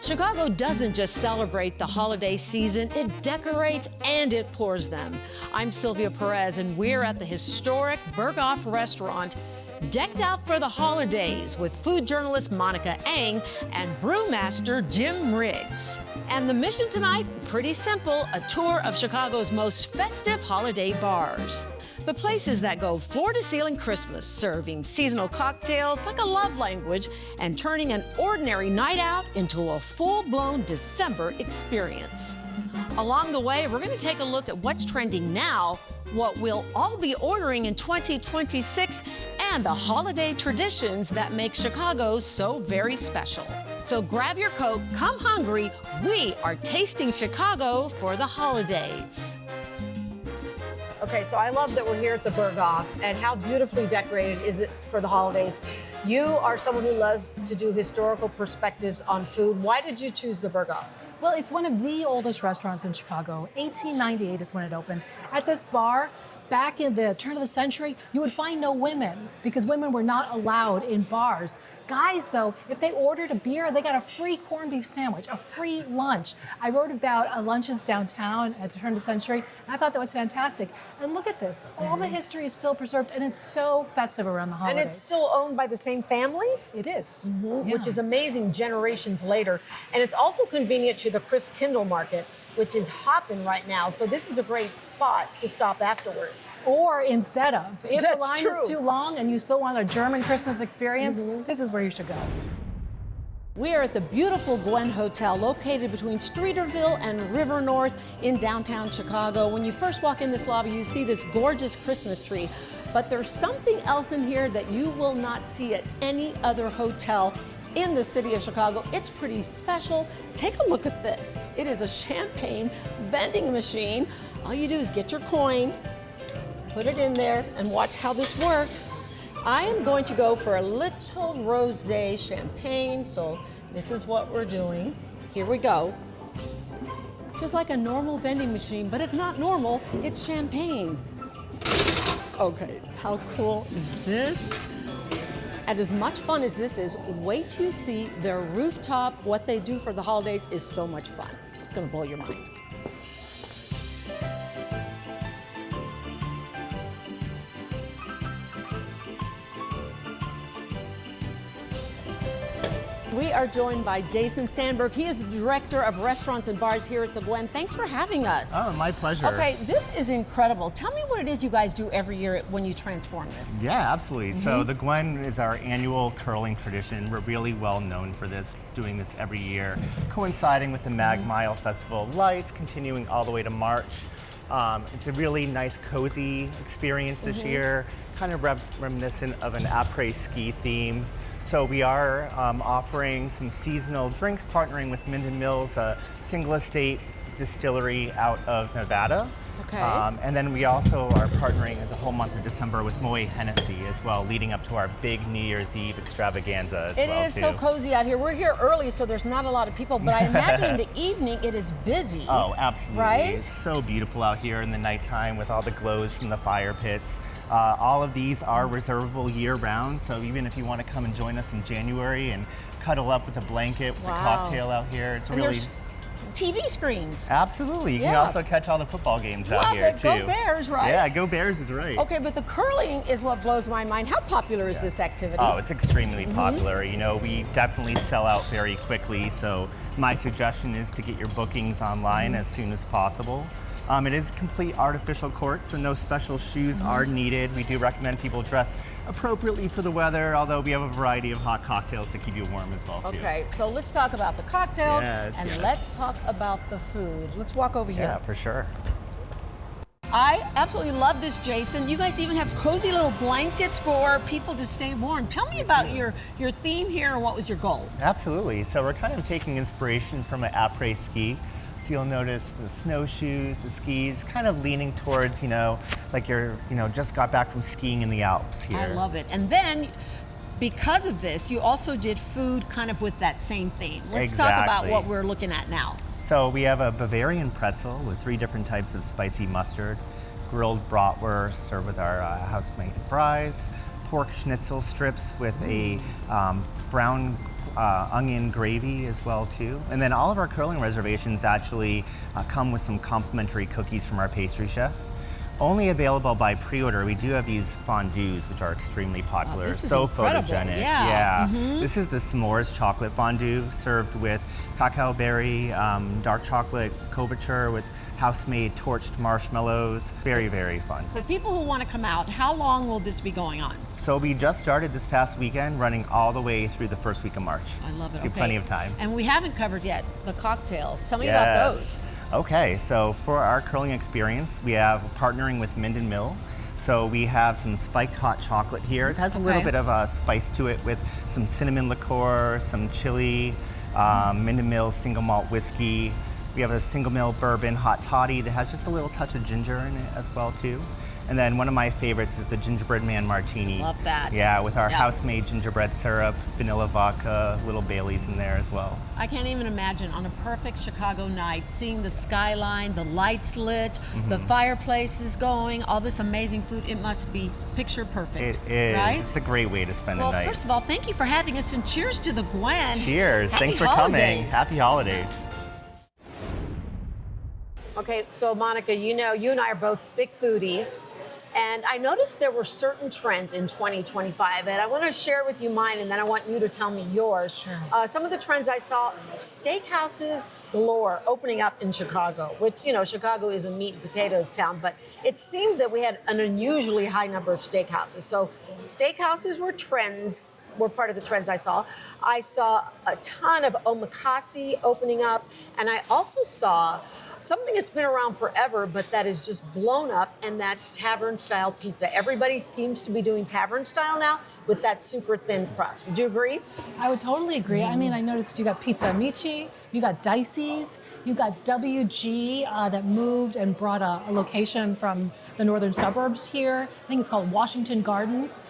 Chicago doesn't just celebrate the holiday season, it decorates and it pours them. I'm Sylvia Perez, and we're at the historic Berghoff restaurant, decked out for the holidays with food journalist Monica Eng and brewmaster Jim Riggs. And the mission tonight, pretty simple, a tour of Chicago's most festive holiday bars. The places that go floor-to-ceiling Christmas, serving seasonal cocktails like a love language and turning an ordinary night out into a full-blown December experience. Along the way, we're going to take a look at what's trending now, what we'll all be ordering in 2026, and the holiday traditions that make Chicago so very special. So grab your coat, come hungry. We are tasting Chicago for the holidays. Okay, so I love that we're here at the Berghoff, and how beautifully decorated is it for the holidays. You are someone who loves to do historical perspectives on food. Why did you choose the Berghoff? Well, it's one of the oldest restaurants in Chicago. 1898 is when it opened. At this bar, back in the turn of the century, you would find no women because women were not allowed in bars. Guys, though, if they ordered a beer, they got a free corned beef sandwich, a free lunch. I wrote about lunches downtown at the turn of the century, and I thought that was fantastic. And look at this. All the history is still preserved, and it's so festive around the holidays. And it's still owned by the same family? It is. Yeah. Which is amazing generations later. And it's also convenient to the Chris Kindle Market, which is hopping right now. So this is a great spot to stop afterwards. Or instead of. If That's the line true. is too long and you still want a German Christmas experience, this is where you should go. We are at the beautiful Gwen Hotel, located between Streeterville and River North in downtown Chicago. When you first walk in this lobby, you see this gorgeous Christmas tree. But there's something else in here that you will not see at any other hotel in the city of Chicago. It's pretty special. Take a look at this. It is a champagne vending machine. All you do is get your coin, put it in there, and watch how this works. I am going to go for a little rosé champagne, so this is what we're doing. Here we go. Just like a normal vending machine, but it's not normal, it's champagne. Okay, how cool is this? And as much fun as this is, wait till you see their rooftop. What they do for the holidays is so much fun. It's gonna blow your mind. We are joined by Jason Sandberg. He is the director of restaurants and bars here at the Gwen. Thanks for having us. Oh, my pleasure. Okay, this is incredible. Tell me what it is you guys do every year when you transform this. Yeah, absolutely. So the Gwen is our annual curling tradition. We're really well known for this, doing this every year, coinciding with the Mag Mile Festival of Lights, continuing all the way to March. It's a really nice, cozy experience this year, kind of reminiscent of an après-ski theme. So we are offering some seasonal drinks, partnering with Minden Mills, a single estate distillery out of Nevada. Okay. And then we also are partnering the whole month of December with Moet Hennessy as well, leading up to our big New Year's Eve extravaganza as well. It is so cozy out here. We're here early, so there's not a lot of people, but I imagine in the evening it is busy. Oh, absolutely. Right? It's so beautiful out here in the nighttime with all the glows from the fire pits. All of these are reservable year-round, so even if you want to come and join us in January and cuddle up with a blanket with a cocktail out here, it's And really... there's TV screens. Absolutely. You can Yeah. also catch all the football games out Love here, it. too. Go Bears, right? Yeah, go Bears is right. Okay, but the curling is what blows my mind. How popular is this activity? Oh, it's extremely popular. You know, we definitely sell out very quickly, so my suggestion is to get your bookings online as soon as possible. It is a complete artificial court, so no special shoes are needed. We do recommend people dress appropriately for the weather, although we have a variety of hot cocktails to keep you warm as well, too. Okay, so let's talk about the cocktails Yes, and yes. let's talk about the food. Let's walk over here. Yeah, for sure. I absolutely love this, Jason. You guys even have cozy little blankets for people to stay warm. Tell me about your theme here and what was your goal? Absolutely. So we're kind of taking inspiration from an après-ski. So you'll notice the snowshoes, the skis, kind of leaning towards, like you're, just got back from skiing in the Alps here. I love it. And then, because of this, you also did food kind of with that same theme. Let's talk about Exactly. what we're looking at now. So we have a Bavarian pretzel with 3 different types of spicy mustard. grilled bratwurst served with our house-made fries, pork schnitzel strips with a brown onion gravy as well too. And then all of our curling reservations actually come with some complimentary cookies from our pastry chef. Only available by pre-order. We do have these fondues, which are extremely popular. This is so incredible. photogenic. Yeah. This is the s'mores chocolate fondue served with cacao berry, dark chocolate couverture with house-made torched marshmallows. Very, very fun. For people who want to come out, how long will this be going on? So we just started this past weekend, running all the way through the first week of March. I love it. So plenty of time. And we haven't covered yet the cocktails. Tell me about those. Okay, so for our curling experience, we have partnering with Minden Mill. So we have some spiked hot chocolate here. It has a little bit of a spice to it with some cinnamon liqueur, some chili, Minden Mill single malt whiskey. We have a single mill bourbon hot toddy that has just a little touch of ginger in it as well too. And then one of my favorites is the gingerbread man martini. Love that. Yeah, with our house-made gingerbread syrup, vanilla vodka, little Baileys in there as well. I can't even imagine on a perfect Chicago night, seeing the skyline, the lights lit, the fireplaces going, all this amazing food. It must be picture perfect. It is. Right? It's a great way to spend Well, a night. first of all, thank you for having us, and cheers to the Gwen. Cheers. Happy Thanks for holidays. coming. Happy holidays. Okay, so Monica, you know, you and I are both big foodies. And I noticed there were certain trends in 2025, and I want to share with you mine, and then I want you to tell me yours. Sure. Some of the trends I saw: steakhouses galore opening up in Chicago, which, you know, Chicago is a meat and potatoes town, but it seemed that we had an unusually high number of steakhouses. So steakhouses were part of the trends I saw. I saw a ton of omakase opening up, and I also saw something that's been around forever, but that is just blown up, and that's tavern-style pizza. Everybody seems to be doing tavern-style now with that super thin crust. Would you agree? I would totally agree. I mean, I noticed you got Pizza Amici, you got Dicey's, you got WG that moved and brought a location from the northern suburbs here. I think it's called Washington Gardens.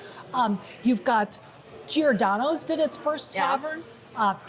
You've got Giordano's did its first tavern.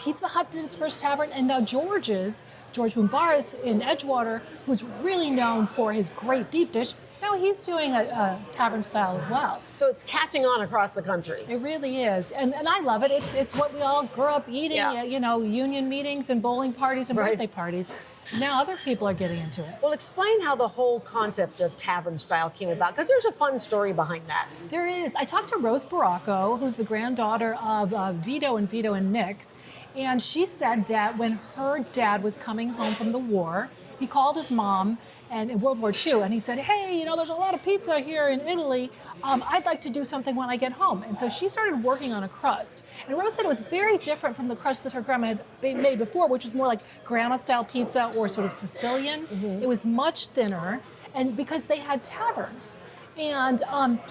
Pizza Hut did its first tavern, and now George Bumbaris in Edgewater, who's really known for his great deep dish, now he's doing a tavern style as well. So it's catching on across the country. It really is, and I love it. It's what we all grew up eating, you know, union meetings and bowling parties and birthday parties. Now other people are getting into it. Well, explain how the whole concept of tavern style came about, because there's a fun story behind that. There is. I talked to Rose Baracco, who's the granddaughter of Vito and Nick's, and she said that when her dad was coming home from the war, he called his mom and in World War II, and he said, hey, you know, there's a lot of pizza here in Italy. I'd like to do something when I get home. And so she started working on a crust. And Rose said it was very different from the crust that her grandma had made before, which was more like grandma-style pizza or sort of Sicilian. It was much thinner, and because they had taverns. And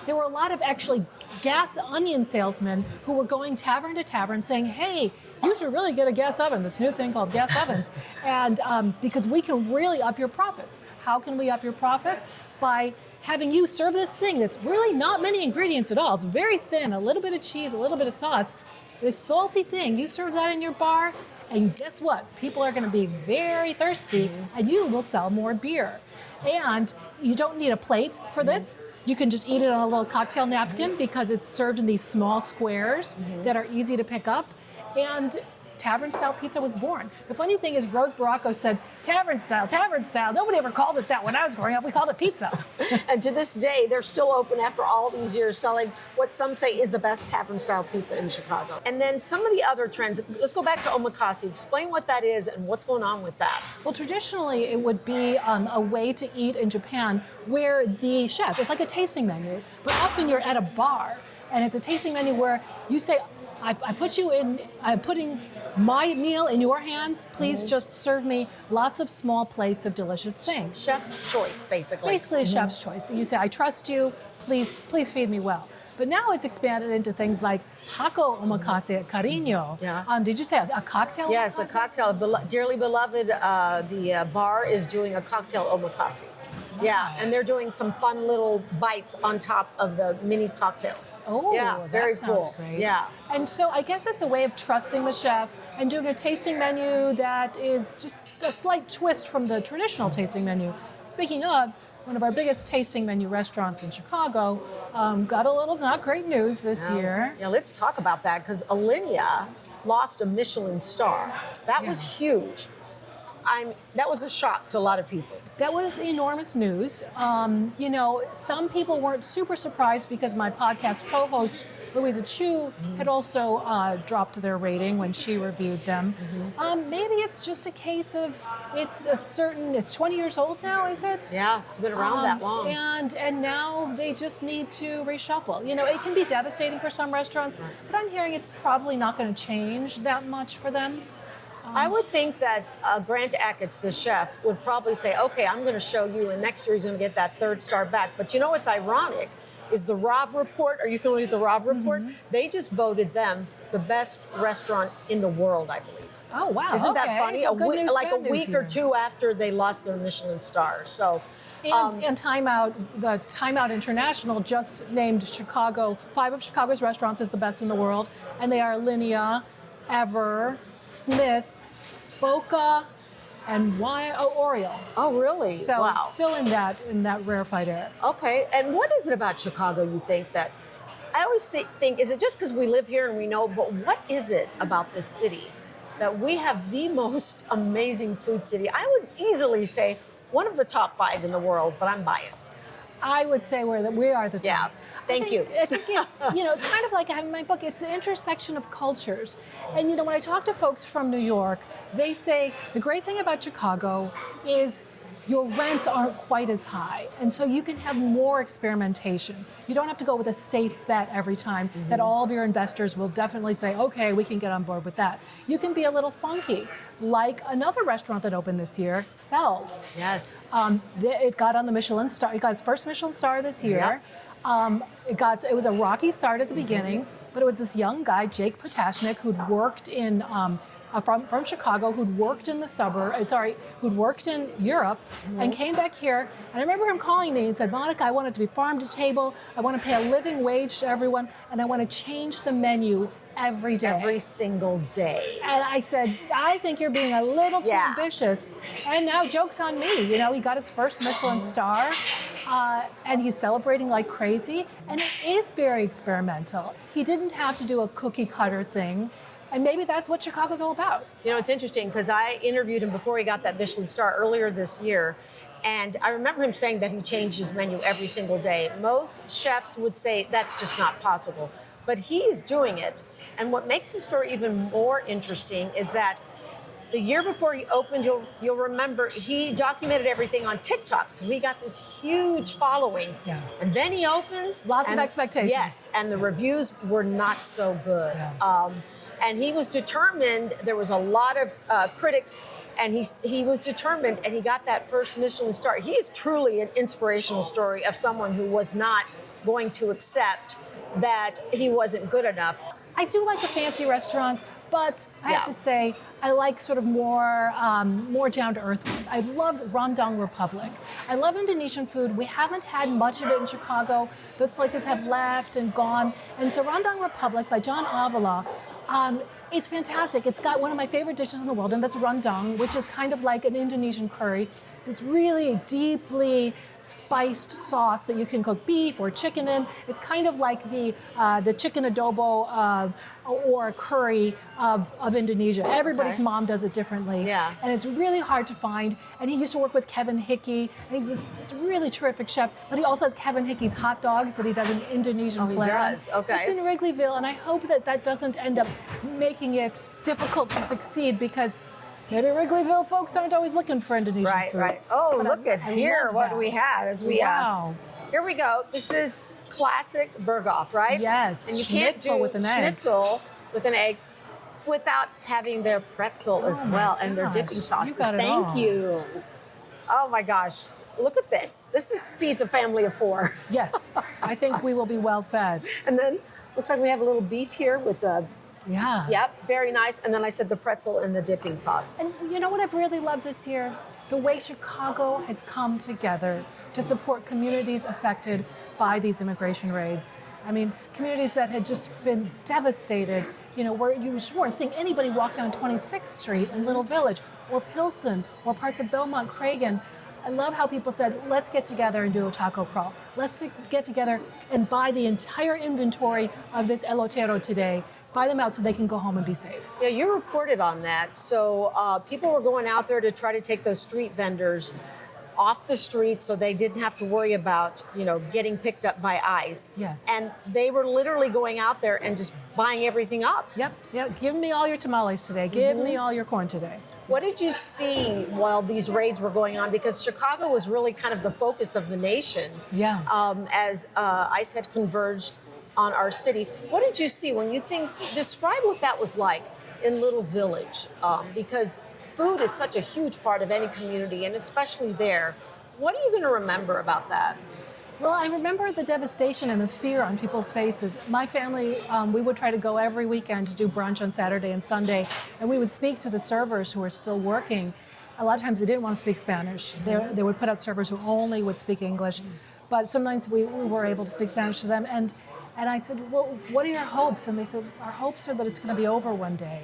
there were a lot of actually gas onion salesmen who were going tavern to tavern saying, hey, you should really get a gas oven, this new thing called gas ovens. And because we can really up your profits. How can we up your profits? By having you serve this thing that's really not many ingredients at all. It's very thin, a little bit of cheese, a little bit of sauce. This salty thing, you serve that in your bar, and guess what? People are going to be very thirsty, and you will sell more beer. And you don't need a plate for this. You can just eat it on a little cocktail napkin because it's served in these small squares that are easy to pick up. And tavern-style pizza was born. The funny thing is Rose Baracco said, tavern style. Nobody ever called it that when I was growing up. We called it pizza. And to this day, they're still open after all these years, selling what some say is the best tavern-style pizza in Chicago. And then some of the other trends, let's go back to omakase. Explain what that is and what's going on with that. Well, traditionally, it would be a way to eat in Japan where the chef, it's like a tasting menu, but often you're at a bar, and it's a tasting menu where you say, I'm putting my meal in your hands. Please just serve me lots of small plates of delicious things. Chef's choice, basically. Basically a chef's choice. You say, I trust you, please feed me well. But now it's expanded into things like taco omakase at Carino. Yeah. Did you say a cocktail Yes, omakase? a cocktail. Dearly beloved, the bar is doing a cocktail omakase. Yeah, and they're doing some fun little bites on top of the mini cocktails. Oh, yeah, that very sounds cool. great. Yeah. And so I guess it's a way of trusting the chef and doing a tasting menu that is just a slight twist from the traditional tasting menu. Speaking of, one of our biggest tasting menu restaurants in Chicago, got a little not great news this year. Yeah, let's talk about that because Alinea lost a Michelin star. That was huge. That was a shock to a lot of people. That was enormous news. Some people weren't super surprised because my podcast co-host, Louisa Chu, had also dropped their rating when she reviewed them. Maybe it's just a case of it's 20 years old now, is it? Yeah, it's been around that long. And now they just need to reshuffle. It can be devastating for some restaurants, but I'm hearing it's probably not going to change that much for them. I would think that Grant Achatz, the chef, would probably say, okay, I'm going to show you, and next year he's going to get that 3rd star back. But what's ironic is the Rob Report. Are you familiar with the Rob Report? They just voted them the best restaurant in the world, I believe. Oh, wow. Isn't that Okay. funny? So good news, like a bad news week here. or two after they lost their Michelin star. So, And Time Out, the Time Out International just named 5 of Chicago's restaurants as the best in the world. And they are Alinea, Ever, Smith, Boca, and Oriole. oh, really? So wow. still in that rarefied air. Okay, and what is it about Chicago you think that, I always think is it just because we live here and we know, but what is it about this city that we have the most amazing food city? I would easily say one of the top 5 in the world, but I'm biased. I would say we are the top. Yeah, thank you. I think it's, it's kind of like I have in my book, it's the intersection of cultures. And, when I talk to folks from New York, they say the great thing about Chicago is your rents aren't quite as high. And so you can have more experimentation. You don't have to go with a safe bet every time that all of your investors will definitely say, okay, we can get on board with that. You can be a little funky, like another restaurant that opened this year, Feld. Yes. It got on the Michelin star. It got its first Michelin star this year. It was a rocky start at the beginning, but it was this young guy, Jake Potashnik, who'd worked in from Chicago, who'd worked in who'd worked in Europe, and came back here. And I remember him calling me and said, Monica, I want it to be farm to table. I want to pay a living wage to everyone, and I want to change the menu every day. Every single day. And I said, I think you're being a little too ambitious. And now joke's on me. He got his first Michelin star, and he's celebrating like crazy. And it is very experimental. He didn't have to do a cookie cutter thing. And maybe that's what Chicago's all about. It's interesting because I interviewed him before he got that Michelin star earlier this year. And I remember him saying that he changed his menu every single day. Most chefs would say that's just not possible. But he is doing it. And what makes the story even more interesting is that the year before he opened, you'll remember, he documented everything on TikTok. So he got this huge following. Yeah. And then he opens. Lots of expectations. Yes, and the reviews were not so good. Yeah. And he was determined. There was a lot of critics, and he was determined, and he got that first Michelin star. He is truly an inspirational story of someone who was not going to accept that he wasn't good enough. I do like a fancy restaurant, but I have to say, I like sort of more down-to-earth ones. I loved Rendang Republic. I love Indonesian food. We haven't had much of it in Chicago. Those places have left and gone. And so Rendang Republic by John Avila, it's fantastic. It's got one of my favorite dishes in the world, and that's rendang, which is kind of like an Indonesian curry. It's this really deeply spiced sauce that you can cook beef or chicken in. It's kind of like the chicken adobo or curry of Indonesia. Everybody's mom does it differently. Yeah. And it's really hard to find. And he used to work with Kevin Hickey. And he's this really terrific chef. But he also has Kevin Hickey's hot dogs that he does in Indonesian flair. He does? Okay. It's in Wrigleyville, and I hope that doesn't end up making it difficult to succeed because maybe Wrigleyville folks aren't always looking for Indonesian food. Right. Oh, But look at I here love what that. we have as we Wow. here we go. This is classic Berghoff, right? Yes, And you can't schnitzel do with an egg. schnitzel with an egg without having their pretzel as my well and their gosh, dipping you sauces. got it Thank all. you. Oh my gosh. Look at this. This feeds a family of 4. Yes, I think we will be well fed. And then looks like we have a little beef here with the Yeah. Yep, very nice. And then I said the pretzel and the dipping sauce. And you know what I've really loved this year? The way Chicago has come together to support communities affected by these immigration raids. I mean, communities that had just been devastated, where you just weren't seeing anybody walk down 26th Street in Little Village or Pilsen or parts of Belmont Cragen. I love how people said, let's get together and do a taco crawl. Let's get together and buy the entire inventory of this elotero today. Buy them out so they can go home and be safe. Yeah, you reported on that. So people were going out there to try to take those street vendors off the street so they didn't have to worry about, getting picked up by ICE. Yes. And they were literally going out there and just buying everything up. Yep. Give me all your tamales today. Give me all your corn today. What did you see while these raids were going on? Because Chicago was really kind of the focus of the nation. Yeah. As ICE had converged on our city. What did you see when you describe what that was like in Little Village? Because food is such a huge part of any community, and especially there. What are you going to remember about that? Well, I remember the devastation and the fear on people's faces. My family, we would try to go every weekend to do brunch on Saturday and Sunday, and we would speak to the servers who were still working. A lot of times they didn't want to speak Spanish. They would put out servers who only would speak English, but sometimes we were able to speak Spanish to them. And I said, well, what are your hopes? And they said, our hopes are that it's going to be over one day.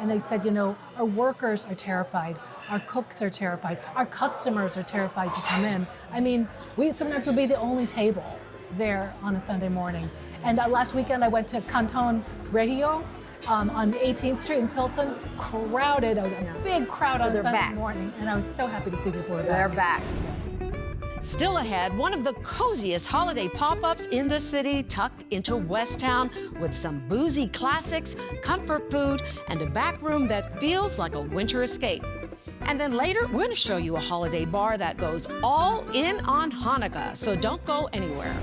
And they said, our workers are terrified, our cooks are terrified, our customers are terrified to come in. I mean, we sometimes would be the only table there on a Sunday morning. And last weekend I went to Canton Regio on 18th Street in Pilsen, crowded. I was a big crowd on Sunday morning, and I was so happy to see people were back. They're back. Still ahead, one of the coziest holiday pop-ups in the city, tucked into West Town, with some boozy classics, comfort food, and a back room that feels like a winter escape. And then later, we're going to show you a holiday bar that goes all in on Hanukkah, so don't go anywhere.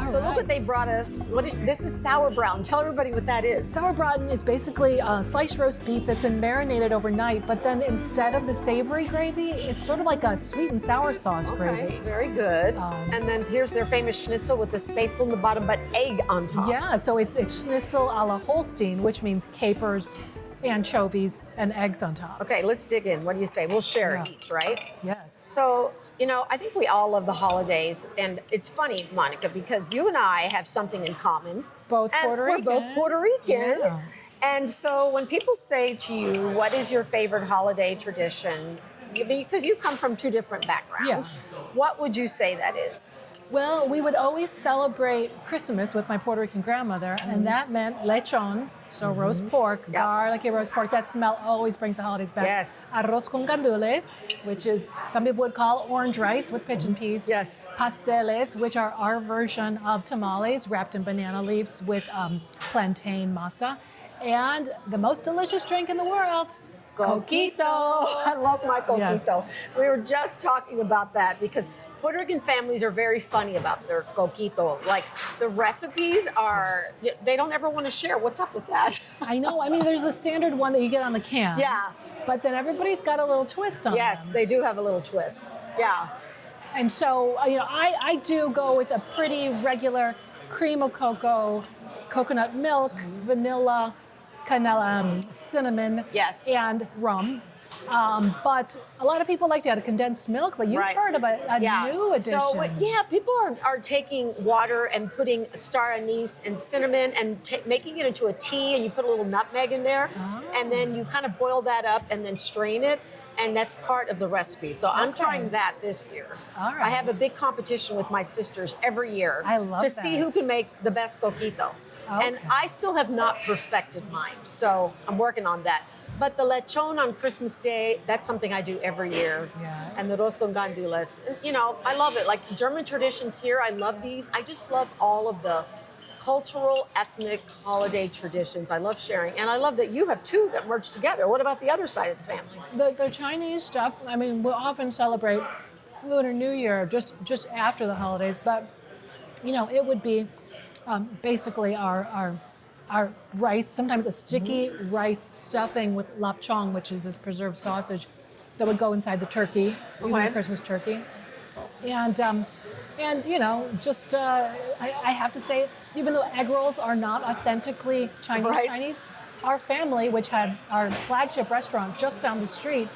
So look what they brought us. This is sauerbraten. Tell everybody what that is. Sauerbraten is basically sliced roast beef that's been marinated overnight, but then instead of the savory gravy, it's sort of like a sweet and sour sauce gravy. Very good. And then here's their famous schnitzel with the spätzle in the bottom, but egg on top. Yeah, so it's schnitzel a la Holstein, which means capers, anchovies, and eggs on top. Okay, let's dig in. What do you say? We'll share each, right? Yes. So, I think we all love the holidays. And it's funny, Monica, because you and I have something in common. Both Puerto Rican. We're both Puerto Rican. Yeah. And so when people say to you, what is your favorite holiday tradition? Because you come from two different backgrounds. What would you say that is? Well, we would always celebrate Christmas with my Puerto Rican grandmother, and that meant lechon, so roast pork, garlicky roast pork. That smell always brings the holidays back. Yes. Arroz con gandules, which is, some people would call orange rice with pigeon peas. Yes. Pasteles, which are our version of tamales wrapped in banana leaves with plantain masa. And the most delicious drink in the world, coquito. I love my coquito. Yes. We were just talking about that because Puerto Rican families are very funny about their coquito. Like, the recipes are, they don't ever want to share. What's up with that? I know. I mean, there's the standard one that you get on the can. Yeah. But then everybody's got a little twist on Yes, them. they do have a little twist. Yeah. And so, I do go with a pretty regular cream of cocoa, coconut milk, vanilla, canela, cinnamon, and rum. But a lot of people like to add condensed milk, but you've heard of a new addition. So, people are taking water and putting star anise and cinnamon and making it into a tea, and you put a little nutmeg in there, and then you kind of boil that up and then strain it, and that's part of the recipe. So I'm trying that this year. All right. I have a big competition with my sisters every year to see who can make the best coquito. Okay. And I still have not perfected mine, so I'm working on that. But the lechon on Christmas Day, that's something I do every year. Yeah. And the arroz con gandules. I love it. Like German traditions here, I love these. I just love all of the cultural, ethnic holiday traditions. I love sharing. And I love that you have two that merge together. What about the other side of the family? The Chinese stuff, I mean, we'll often celebrate Lunar New Year just after the holidays, but, it would be basically our rice, sometimes a sticky rice stuffing with lapchong, which is this preserved sausage that would go inside the turkey, even Christmas turkey. And I have to say, even though egg rolls are not authentically Chinese, our family, which had our flagship restaurant just down the street,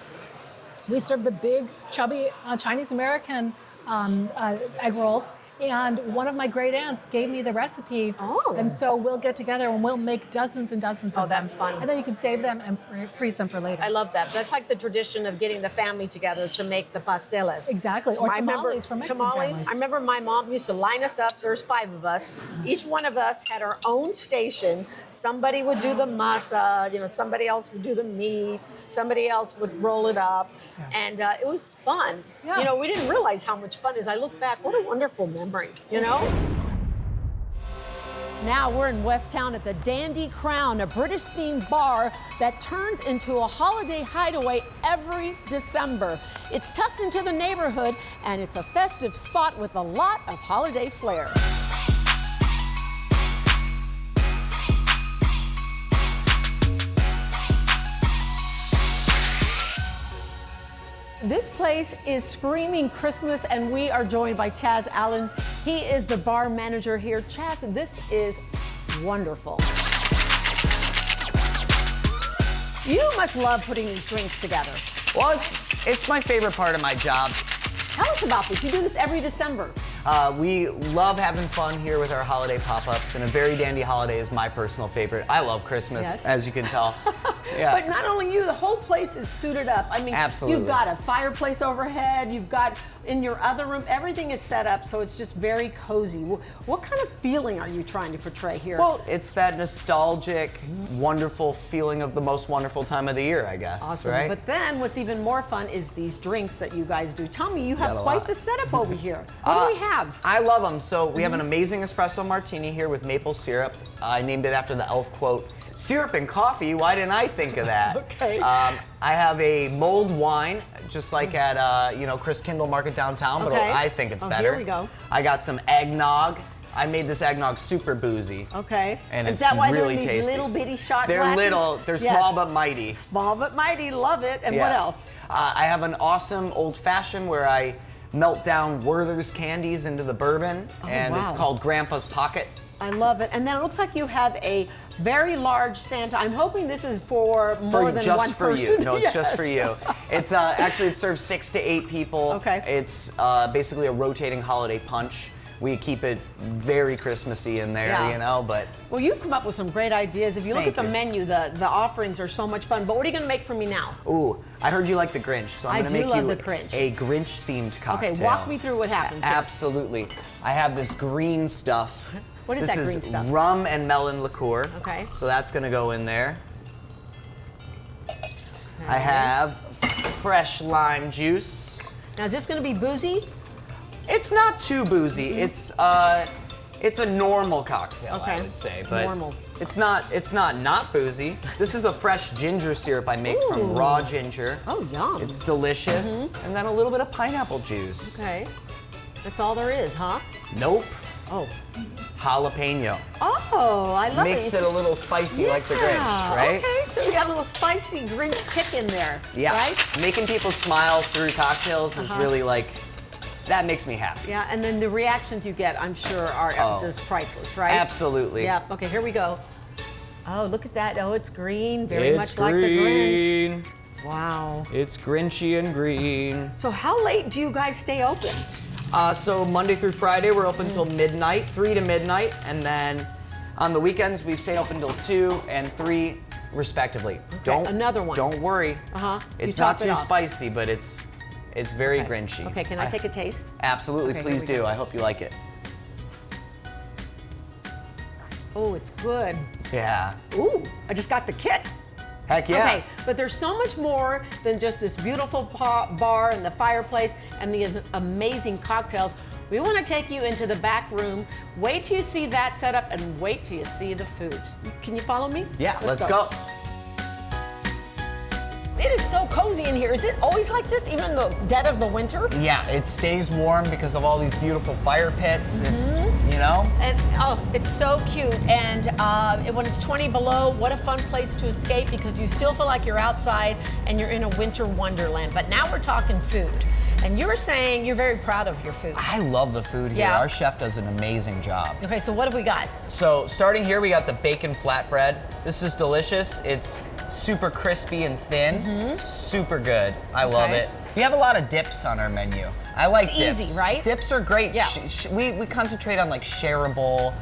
we served the big, chubby Chinese-American egg rolls. And one of my great aunts gave me the recipe. Oh. And so we'll get together and we'll make dozens and dozens of them. Oh, that's fun. And then you can save them and freeze them for later. I love that. That's like the tradition of getting the family together to make the pasteles. Exactly. Or I remember tamales for Mexican tamales. families. I remember my mom used to line us up. There's 5 of us. Each one of us had our own station. Somebody would do the masa. Somebody else would do the meat. Somebody else would roll it up. Yeah. And it was fun. Yeah. We didn't realize how much fun is. I look back, what a wonderful memory, Now we're in West Town at the Dandy Crown, a British-themed bar that turns into a holiday hideaway every December. It's tucked into the neighborhood, and it's a festive spot with a lot of holiday flair. This place is screaming Christmas, and we are joined by Chaz Allen. He is the bar manager here. Chaz, this is wonderful. You must love putting these drinks together. Well, it's my favorite part of my job. Tell us about this. You do this every December. We love having fun here with our holiday pop-ups, and a Very Dandy Holiday is my personal favorite. I love Christmas, Yes. as you can tell. Yeah. But not only you, the whole place is suited up. I mean, Absolutely. You've got a fireplace overhead, you've got in your other room, everything is set up so it's just very cozy. What kind of feeling are you trying to portray here? Well, it's that nostalgic, wonderful feeling of the most wonderful time of the year, I guess. Awesome. Right? But then what's even more fun is these drinks that you guys do. Tell me, you have Got a quite lot. the setup over here. What do we have? I love them. So we have an amazing espresso martini here with maple syrup. I named it after the elf quote. Syrup and coffee, why didn't I think of that? Okay. I have a mulled wine, just like at Chris Kindle Market downtown, but Okay. I think it's Oh, better. here we go. I got some eggnog. I made this eggnog super boozy. Okay. And is it's that why they're really in these tasty. little bitty shot They're glasses? little, they're Yes. small but mighty. Small but mighty, love it. And what Yeah. else? I have an awesome old fashioned where I melt down Werther's candies into the bourbon, and it's wow. called Grandpa's Pocket. I love it. And then it looks like you have a very large Santa. I'm hoping this is for more than just one for person. you. No, it's just for Yes. you. It's actually it serves 6 to 8 people. Okay. It's basically a rotating holiday punch. We keep it very Christmassy in there, Yeah. but Well, you've come up with some great ideas. If you look Thank at the you. menu, the offerings are so much fun. But what are you going to make for me now? ooh, I heard you like the Grinch, so I I'm going do to make love you the Grinch. a Grinch-themed cocktail. Okay, walk me through what happens here. Absolutely. I have this green stuff. What is this that green is stuff? rum and melon liqueur. Okay. So that's going to go in there. I have fresh lime juice. Now, is this going to be boozy? It's not too boozy. It's a normal cocktail, Okay. I would say, but Normal. it's not boozy. This is a fresh ginger syrup I make from Ooh. raw ginger. Oh, yum. It's delicious. And then a little bit of pineapple juice. Okay. That's all there is, huh? Nope. Oh. Jalapeno. Oh, I love Makes it. it a little spicy like the Grinch, right? Okay, so we got a little spicy Grinch kick in there. Yeah. Right? Making people smile through cocktails is really that makes me happy. Yeah, and then the reactions you get, I'm sure, are just priceless, right? Absolutely. Yeah, okay, here we go. Oh, look at that. Oh, it's green, very It's much like the Grinch. green. Wow. It's Grinchy and green. So how late do you guys stay open? So Monday through Friday, we're open till midnight, 3 to midnight, and then on the weekends, we stay open till 2 and 3, respectively. another one. Don't worry. Uh-huh. You It's not top it too off. spicy, but it's very Okay. Grinchy. Okay, can I take a taste? Absolutely, Okay, please here we do. go. I hope you like it. Oh, it's good. Yeah. Ooh, I just got the kit. Heck yeah. Okay, but there's so much more than just this beautiful bar and the fireplace and these amazing cocktails. We want to take you into the back room. Wait till you see that setup and wait till you see the food. Can you follow me? Yeah, let's go. It is so cozy in here. Is it always like this, even in the dead of the winter? Yeah, it stays warm because of all these beautiful fire pits. It's, And oh, it's so cute. And when it's 20 below, what a fun place to escape because you still feel like you're outside and you're in a winter wonderland. But now we're talking food. And you were saying you're very proud of your food. I love the food here. Yeah. Our chef does an amazing job. Okay, so what have we got? So starting here, we got the bacon flatbread. This is delicious. It's super crispy and thin. Super good. I love Okay. it. We have a lot of dips on our menu. I like It's dips. easy, right? Dips are great. Yeah. We concentrate on like shareable,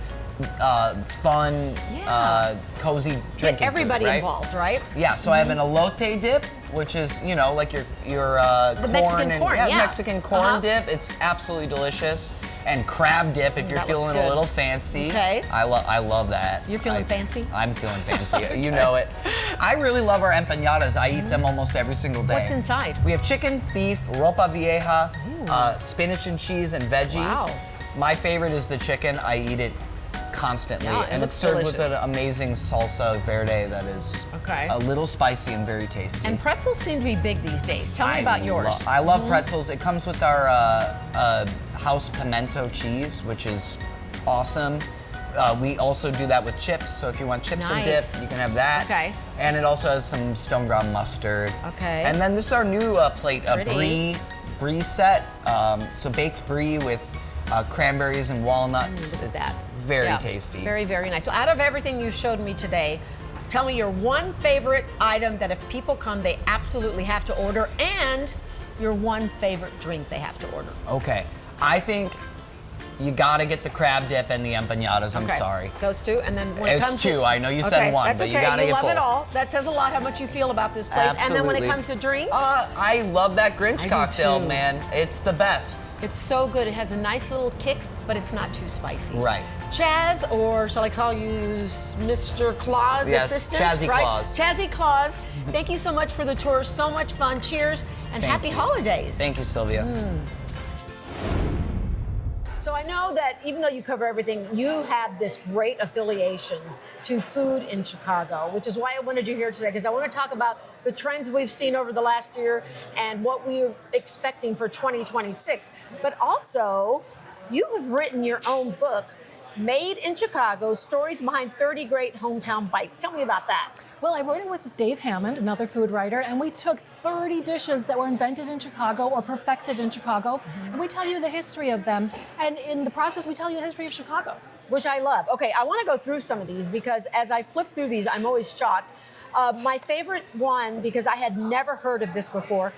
fun, Yeah. cozy Get drinking everybody food, right? involved, right? Yeah, so I have an elote dip, which is, you know, like your corn Mexican and corn, yeah. Mexican corn Uh-huh. dip. It's absolutely delicious. And crab dip if you're That looks feeling good. a little fancy. Okay. I love that. You're feeling fancy? I'm feeling fancy. You know it. I really love our empanadas. I eat them almost every single day. What's inside? We have chicken, beef, ropa vieja, spinach and cheese, and veggie. Wow. My favorite is the chicken. I eat it constantly. Yeah, it and looks it's served with delicious. an amazing salsa verde that is Okay. a little spicy and very tasty. And pretzels seem to be big these days. Tell me about yours. I love pretzels. It comes with our house pimento cheese, which is awesome. We also do that with chips, so if you want chips and dip, Nice. you can have that. Okay. And it also has some stone ground mustard. Okay. And then this is our new plate, a Pretty. brie set. So baked brie with cranberries and walnuts. Look at It's that. very Yeah, tasty. Very, very nice. So out of everything you showed me today, tell me your one favorite item that if people come, they absolutely have to order, and your one favorite drink they have to order. Okay. I think you gotta get the crab dip and the empanadas. I'm Okay. sorry. Those two, and then when it It's comes two. to, I know you said one, that's but you okay. gotta get love it both. all. That says a lot how much you feel about this place. And then when it Absolutely. comes to drinks, I love that Grinch I do cocktail, too. man. It's the best. it's so good. It has a nice little kick, but it's not too spicy. Right. Chaz, or shall I call you Mr. Claus Yes, assistant? Chazzy right? Claus. Chazzy Claus. Thank you so much for the tour. So much fun. Cheers and Thank happy you. holidays. Thank you, Sylvia. So I know that even though you cover everything, you have this great affiliation to food in Chicago, which is why I wanted you here today, because I want to talk about the trends we've seen over the last year and what we're expecting for 2026. But also, you have written your own book, Made in Chicago, Stories Behind 30 Great Hometown Bites. Tell me about that. Well, I wrote it with Dave Hammond, another food writer, and we took 30 dishes that were invented in Chicago or perfected in Chicago, and we tell you the history of them. And in the process, we tell you the history of Chicago. Which I love. Okay, I want to go through some of these because as I flip through these, I'm always shocked. My favorite one, because I had never heard of this before,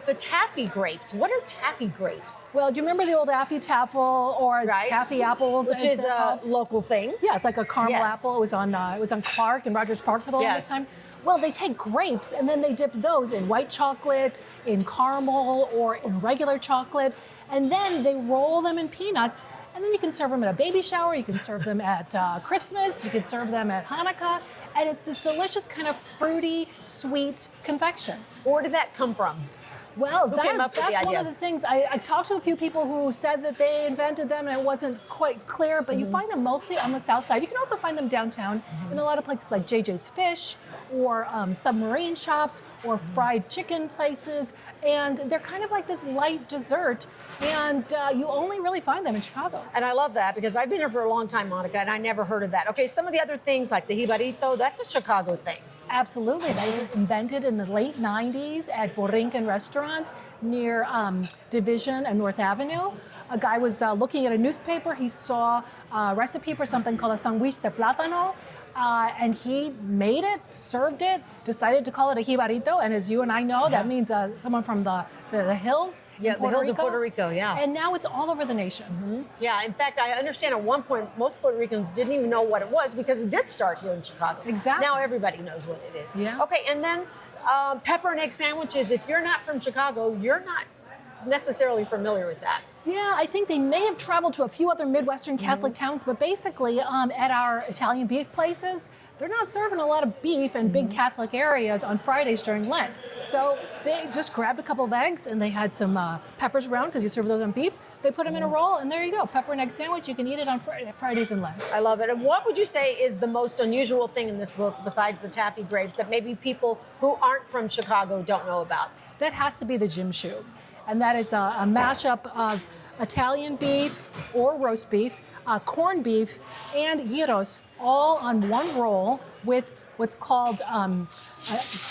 the taffy grapes. What are taffy grapes? Well, do you remember the old Affy Taffel or Right. Taffy apples? Which as is they're a called? local thing. Yeah, it's like a caramel Yes. apple. It was on Clark and Rogers Park for the longest Yes. time. Well, they take grapes and then they dip those in white chocolate, in caramel, or in regular chocolate, and then they roll them in peanuts. And then you can serve them at a baby shower. You can serve them at Christmas. You can serve them at Hanukkah, and it's this delicious kind of fruity, sweet confection. Where did that come from? Well, Who came up with that's the one idea? of the things. I talked to a few people who said that they invented them and it wasn't quite clear, but you find them mostly on the south side. You can also find them downtown in a lot of places like JJ's Fish or submarine shops or fried chicken places. And they're kind of like this light dessert, and you only really find them in Chicago. And I love that because I've been here for a long time, Monica, and I never heard of that. Okay, some of the other things like the jibarito, that's a Chicago thing. Absolutely. That was invented in the late 90s at Rican restaurant near Division and North Avenue. A guy was looking at a newspaper. He saw a recipe for something called a sandwich de plátano, and he made it, served it, decided to call it a jibarito. And as you and I know, that means someone from the hills. in Yeah, the hills of Puerto Rico, yeah. And now it's all over the nation. Yeah, in fact, I understand at one point most Puerto Ricans didn't even know what it was because it did start here in Chicago. Exactly. Now everybody knows what it is. Yeah. Okay, and then pepper and egg sandwiches. If you're not from Chicago, you're not necessarily familiar with that. Yeah, I think they may have traveled to a few other Midwestern Catholic towns, but basically at our Italian beef places, they're not serving a lot of beef in big Catholic areas on Fridays during Lent. So they just grabbed a couple of eggs and they had some peppers around because you serve those on beef. They put them in a roll and there you go, pepper and egg sandwich. You can eat it on Fridays in Lent. I love it. And what would you say is the most unusual thing in this book besides the taffy grapes that maybe people who aren't from Chicago don't know about? That has to be the Jim Shoe. And that is a mashup of Italian beef or roast beef, corned beef, and gyros, all on one roll with what's called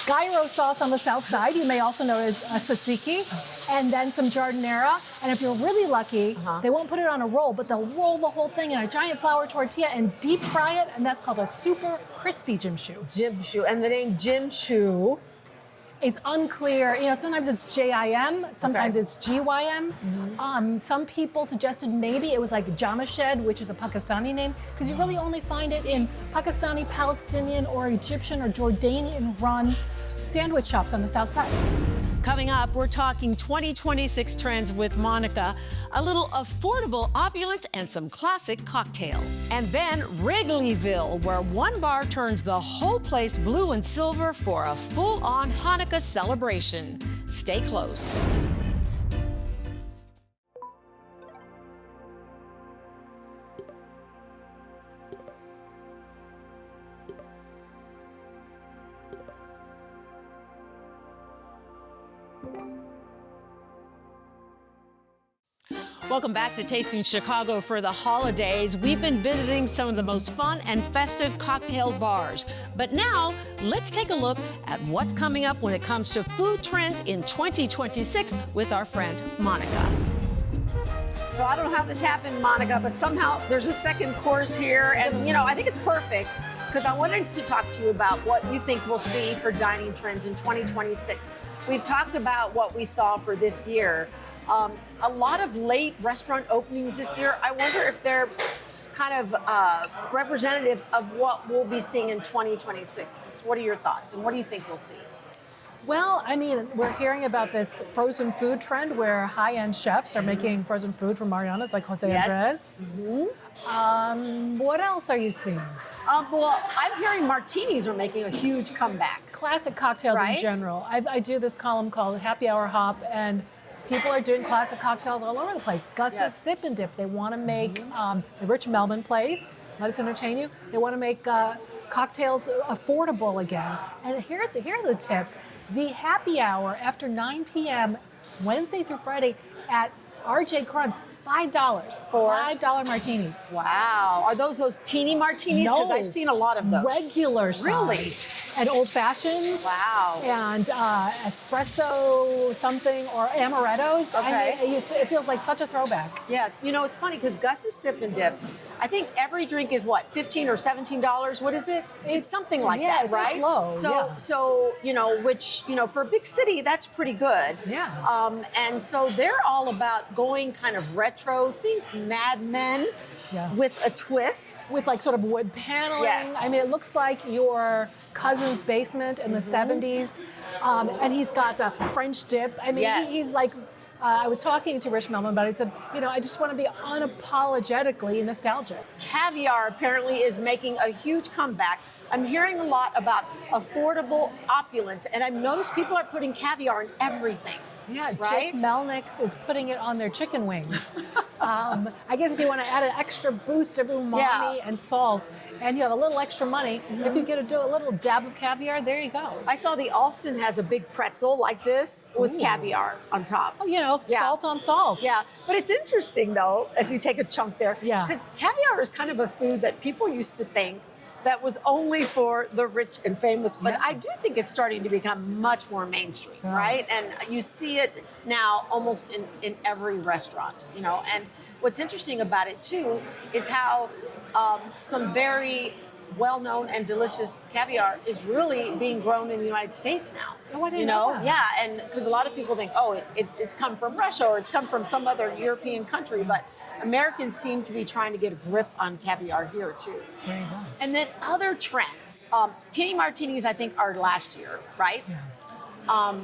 gyro sauce on the south side. You may also know it as tzatziki, and then some jardinera. And if you're really lucky, they won't put it on a roll, but they'll roll the whole thing in a giant flour tortilla and deep fry it, and that's called a super crispy jimshu. Jimshu, and the name Jimshu. It's unclear. Sometimes it's J-I-M, sometimes it's G-Y-M. Some people suggested maybe it was like Jamashed, which is a Pakistani name, because you really only find it in Pakistani, Palestinian, or Egyptian or Jordanian-run sandwich shops on the south side. Coming up, we're talking 2026 trends with Monica, a little affordable opulence, and some classic cocktails. And then Wrigleyville, where one bar turns the whole place blue and silver for a full-on Hanukkah celebration. Stay close. Welcome back to Tasting Chicago for the holidays. We've been visiting some of the most fun and festive cocktail bars. But now, let's take a look at what's coming up when it comes to food trends in 2026 with our friend Monica. So I don't know how this happened, Monica, but somehow there's a second course here. And, I think it's perfect because I wanted to talk to you about what you think we'll see for dining trends in 2026. We've talked about what we saw for this year. A lot of late restaurant openings this year. I wonder if they're kind of representative of what we'll be seeing in 2026. What are your thoughts, and what do you think we'll see? Well, we're hearing about this frozen food trend where high-end chefs are making frozen food from Mariana's, like Jose Andres. What else are you seeing? Well, I'm hearing martinis are making a huge comeback. Classic cocktails Right? in general. I do this column called Happy Hour Hop, and people are doing classic cocktails all over the place. Gus's Sip and Dip. They want to make the Rich Melman plays. Let us entertain you. They want to make cocktails affordable again. And here's a tip. The happy hour after 9 p.m. Wednesday through Friday at RJ Crunt's, $5 for $5 martinis. Wow. Are those teeny martinis? No. Because I've seen a lot of those. Regular size. Really? And old fashions. Wow. And espresso something or amarettos. Okay. It feels like such a throwback. Yes. It's funny because Gus's Sip and Dip, I think every drink is what, $15 or $17? What is it? It's something like that, it's right? low. So, which, for a big city, that's pretty good. Yeah. And so they're all about going kind of retro, think Mad Men with a twist. With like sort of wood paneling. Yes. It looks like your cousin's basement in the 70s. And he's got a French dip. He's like, I was talking to Rich Melman about it. He said, I just want to be unapologetically nostalgic. Caviar apparently is making a huge comeback. I'm hearing a lot about affordable opulence, and I've noticed people are putting caviar in everything. Yeah, right? Jake Melnick's is putting it on their chicken wings. I guess if you want to add an extra boost of umami and salt, and you have a little extra money, if you get to do a little dab of caviar, there you go. I saw the Alston has a big pretzel like this with caviar on top. Oh, salt on salt. Yeah, but it's interesting though, as you take a chunk there, because caviar is kind of a food that people used to think that was only for the rich and famous, but I do think it's starting to become much more mainstream, right? And you see it now almost in every restaurant, and what's interesting about it too is how some very well-known and delicious caviar is really being grown in the United States now. Oh, I didn't know that. Yeah, and because a lot of people think, it's come from Russia or it's come from some other European country, but Americans seem to be trying to get a grip on caviar here too. There you go. And then other trends. Teeny martinis, I think, are last year, right? Yeah.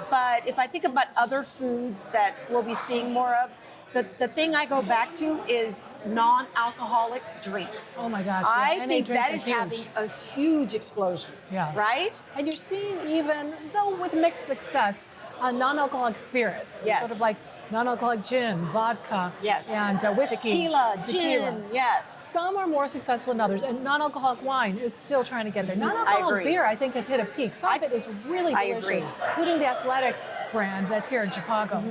But if I think about other foods that we'll be seeing more of, the thing I go back to is non-alcoholic drinks. Oh my gosh. I NA think drinks that is huge. having a huge explosion. Yeah. Right? And you're seeing even, though with mixed success, non-alcoholic spirits. Yes. Sort of like non-alcoholic gin, vodka, Yes. and whiskey. Tequila, gin, yes. Some are more successful than others, and non-alcoholic wine is still trying to get there. Non-alcoholic agree. beer, I think, has hit a peak. Some of it is really I delicious, agree. including the Athletic brand that's here in Chicago.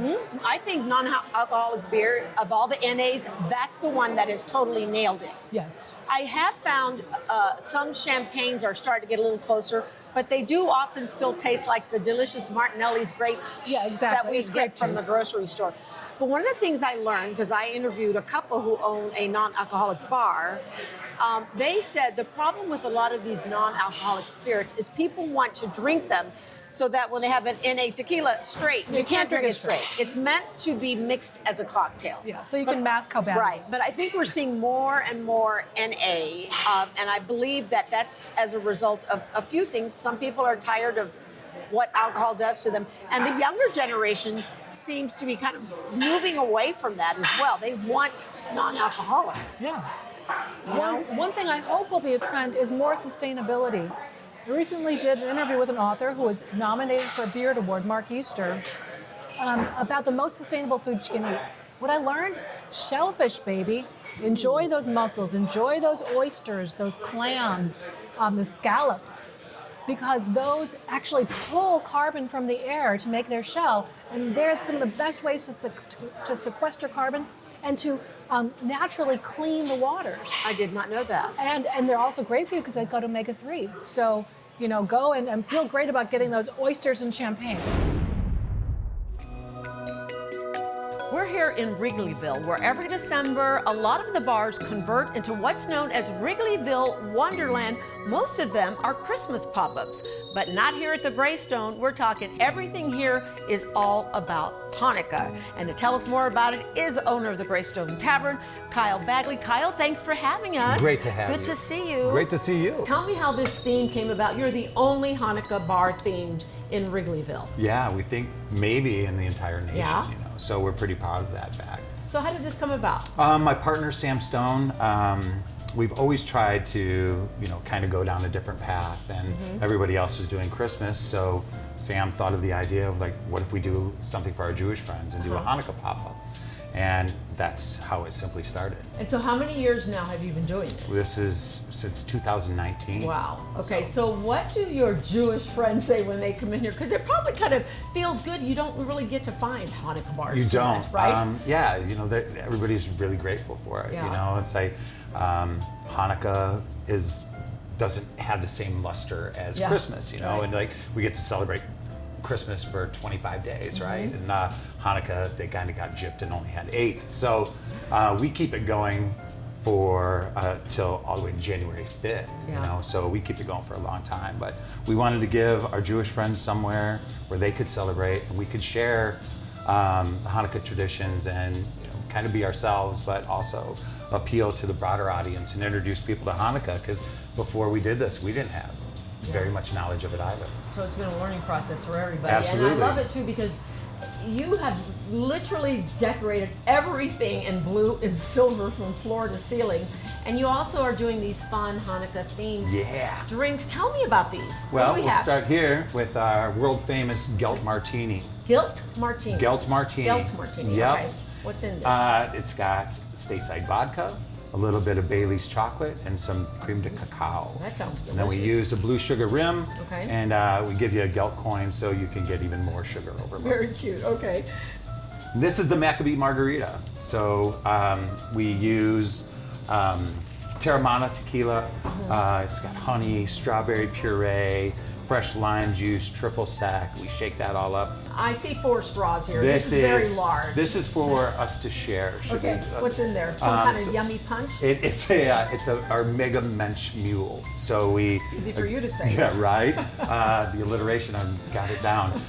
I think non-alcoholic beer, of all the NAs, that's the one that has totally nailed it. Yes. I have found some champagnes are starting to get a little closer, but they do often still taste like the delicious Martinelli's grape that we It's get grape from the juice. grocery store. But one of the things I learned, because I interviewed a couple who own a non-alcoholic bar, they said the problem with a lot of these non-alcoholic spirits is people want to drink them so that when they have an NA tequila straight, you can't drink it straight. It's meant to be mixed as a cocktail. Yeah, so you can mask how bad Right, it is. but I think we're seeing more and more NA, and I believe that that's as a result of a few things. Some people are tired of what alcohol does to them, and the younger generation seems to be kind of moving away from that as well. They want non-alcoholic. Yeah. One thing I hope will be a trend is more sustainability. I recently did an interview with an author who was nominated for a Beard Award, Mark Easter, about the most sustainable foods you can eat. What I learned, shellfish, baby. Enjoy those mussels, enjoy those oysters, those clams, the scallops, because those actually pull carbon from the air to make their shell, and they're some of the best ways to sequester carbon and to naturally clean the waters. I did not know that. And they're also great for you because they've got omega-3s. So, go and feel great about getting those oysters and champagne. We're here in Wrigleyville, where every December, a lot of the bars convert into what's known as Wrigleyville Wonderland. Most of them are Christmas pop-ups, but not here at the Graystone. We're talking everything here is all about Hanukkah. And to tell us more about it is owner of the Graystone Tavern, Kyle Bagley. Kyle, thanks for having us. Great to have you. Good to see you. Great to see you. Tell me how this theme came about. You're the only Hanukkah bar themed in Wrigleyville. Yeah, we think maybe in the entire nation, Yeah. So we're pretty proud of that fact. So how did this come about? My partner, Sam Stone, we've always tried to, kind of go down a different path, and everybody else was doing Christmas, so Sam thought of the idea of what if we do something for our Jewish friends and do a Hanukkah pop-up? And that's how it simply started. And so how many years now have you been doing this? This is since 2019. Wow. Okay, so what do your Jewish friends say when they come in here? Because it probably kind of feels good. You don't really get to find Hanukkah bars. You too don't, much, right? Yeah, everybody's really grateful for it. Yeah. It's like Hanukkah doesn't have the same luster as Christmas, Right. and we get to celebrate Christmas for 25 days, right? And Hanukkah, they kind of got gypped and only had 8. So we keep it going for till all the way to January 5th, so we keep it going for a long time. But we wanted to give our Jewish friends somewhere where they could celebrate and we could share the Hanukkah traditions and kind of be ourselves, but also appeal to the broader audience and introduce people to Hanukkah, because before we did this, we didn't have very much knowledge of it either. So it's been a learning process for everybody. Absolutely. And I love it too because you have literally decorated everything in blue and silver from floor to ceiling. And you also are doing these fun Hanukkah-themed drinks. Tell me about these. Well, What do we we'll have? start here with our world famous Gelt Martini. Gelt Martini. Gelt Martini. Gelt Martini. Yep. Okay. What's in this? It's got stateside vodka, a little bit of Bailey's chocolate, and some cream de cacao. That sounds delicious. And then we use a blue sugar rim, Okay. and we give you a Gelt coin so you can get even more sugar overload. Very cute. Okay. This is the Maccabee Margarita. So we use Terramana tequila. It's got honey, strawberry puree, fresh lime juice, triple sec. We shake that all up. I see 4 straws here. This is very large. This is for us to share. Okay. What's in there? Some kind of yummy punch? It's our mega mensch mule. So we Easy for you to say. Yeah, right. The alliteration, I've got it down.